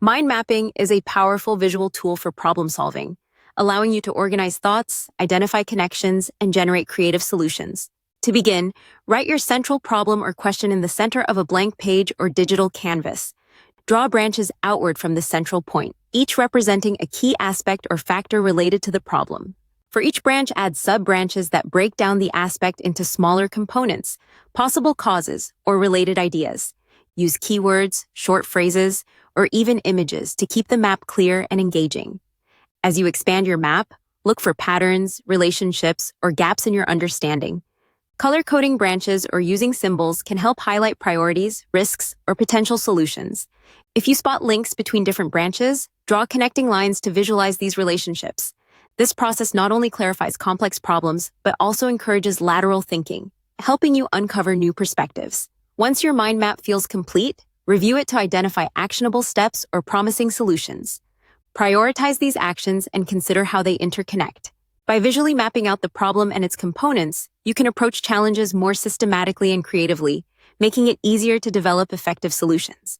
Mind mapping is a powerful visual tool for problem solving, allowing you to organize thoughts, identify connections, and generate creative solutions. To begin, write your central problem or question in the center of a blank page or digital canvas. Draw branches outward from the central point, each representing a key aspect or factor related to the problem. For each branch, add sub-branches that break down the aspect into smaller components, possible causes, or related ideas. Use keywords, short phrases, or even images to keep the map clear and engaging. As you expand your map, look for patterns, relationships, or gaps in your understanding. Color-coding branches or using symbols can help highlight priorities, risks, or potential solutions. If you spot links between different branches, draw connecting lines to visualize these relationships. This process not only clarifies complex problems, but also encourages lateral thinking, helping you uncover new perspectives. Once your mind map feels complete, review it to identify actionable steps or promising solutions. Prioritize these actions and consider how they interconnect. By visually mapping out the problem and its components, you can approach challenges more systematically and creatively, making it easier to develop effective solutions.